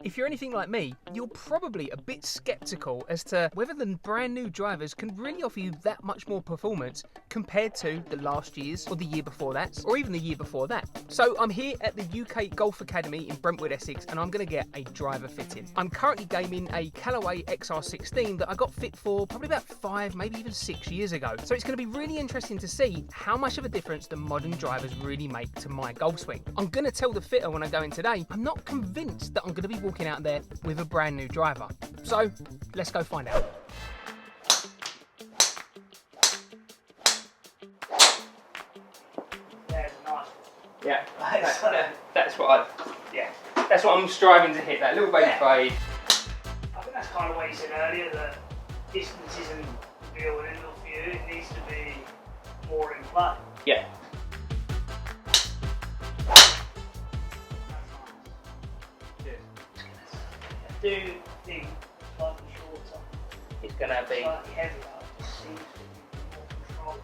If you're anything like me, you're probably a bit skeptical as to whether the brand new drivers can really offer you that much more performance compared to the last year's or the year before that, or even the year before that. So I'm here at the UK Golf Academy in Brentwood, Essex, and I'm going to get a driver fitting. I'm currently gaming a Callaway XR16 that I got fit for probably about 5, maybe even 6 years ago. So it's going to be really interesting to see how much of a difference the modern drivers really make to my golf swing. I'm going to tell the fitter when I go in today, I'm not convinced that I'm going to be walking out there with a brand new driver. So let's go find out. Yeah, that's what I'm striving to hit, that little baby fade. I think that's kind of what you said earlier, that distance isn't the be all and end all for you, it needs to be more in play. Yeah. I do think slightly shorter. It's going to be slightly heavier, it seems to be more controlled.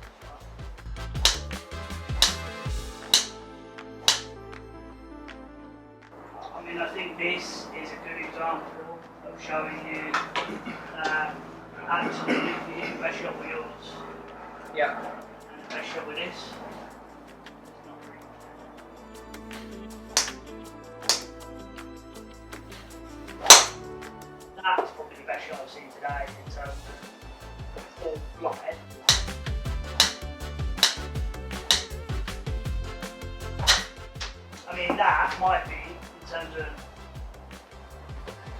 I mean, I think this is a good example of showing you absolutely for you, the best shot with yours. Yeah. And the best shot with this. That's probably the best shot I've seen today in terms of full flight. I mean, that might be, in terms of,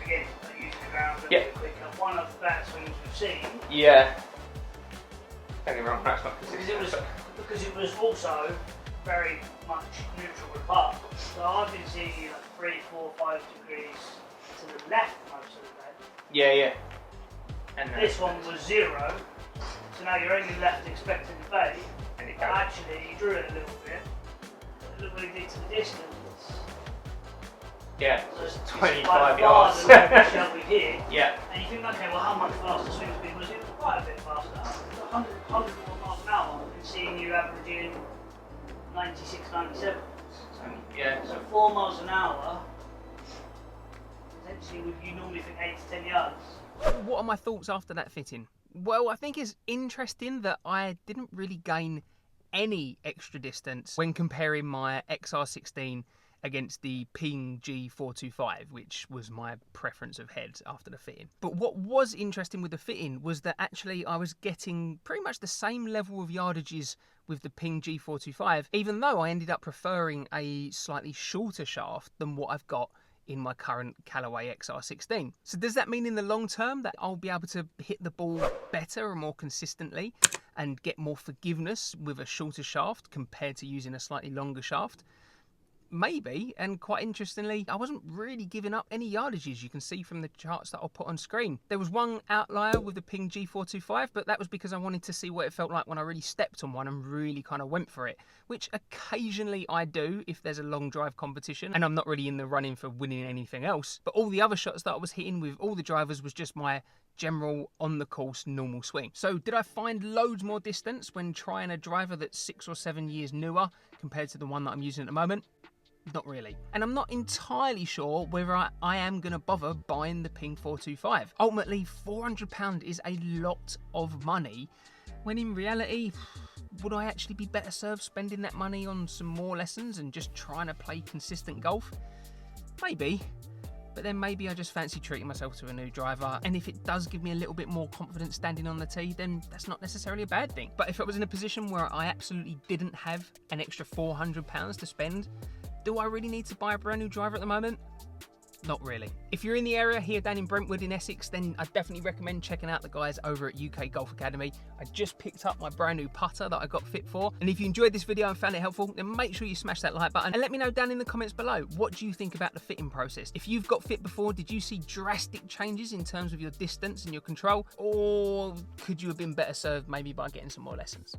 again, using the ground a bit quicker, one of the better swings we've seen. Yeah. Don't get me wrong, that's not consistent. Because it was also very much neutral with putt. So I've been seeing you like 3, 4, 5 degrees to the left most of the day. Yeah. And this one was 0, so now you're only left expecting the fade. And it But goes. actually, you drew it a little bit. Look what it did to the distance. Yeah, So it's it's 25 by yards. far the longest shot we hit. Yeah. And you think, okay, well, how much faster swing speed was it? It was quite a bit faster. It was 100 miles an hour. I've been seeing you averaging 96, 97. So 4 miles an hour, potentially would you normally think 8 to 10 yards. What are my thoughts after that fitting? Well, I think it's interesting that I didn't really gain any extra distance when comparing my XR16 against the Ping G425, which was my preference of head after the fitting. But what was interesting with the fitting was that actually I was getting pretty much the same level of yardages with the Ping G425, even though I ended up preferring a slightly shorter shaft than what I've got in my current Callaway XR16. So does that mean in the long term that I'll be able to hit the ball better and more consistently and get more forgiveness with a shorter shaft compared to using a slightly longer shaft? Maybe, and quite interestingly, I wasn't really giving up any yardages, you can see from the charts that I'll put on screen. There was one outlier with the Ping G425, but that was because I wanted to see what it felt like when I really stepped on one and really kind of went for it, which occasionally I do if there's a long drive competition and I'm not really in the running for winning anything else. But all the other shots that I was hitting with all the drivers was just my general on the course normal swing. So did I find loads more distance when trying a driver that's 6 or 7 years newer compared to the one that I'm using at the moment? Not really. And I'm not entirely sure whether I am going to bother buying the Ping 425. Ultimately, £400 is a lot of money, when in reality, would I actually be better served spending that money on some more lessons and just trying to play consistent golf? Maybe. But then maybe I just fancy treating myself to a new driver, and if it does give me a little bit more confidence standing on the tee, then that's not necessarily a bad thing. But if I was in a position where I absolutely didn't have an extra £400 to spend, do I really need to buy a brand new driver at the moment? Not really. If you're in the area here down in Brentwood in Essex, then I definitely recommend checking out the guys over at UK Golf Academy. I just picked up my brand new putter that I got fit for. And if you enjoyed this video and found it helpful, then make sure you smash that like button and let me know down in the comments below, what do you think about the fitting process? If you've got fit before, did you see drastic changes in terms of your distance and your control? Or could you have been better served maybe by getting some more lessons?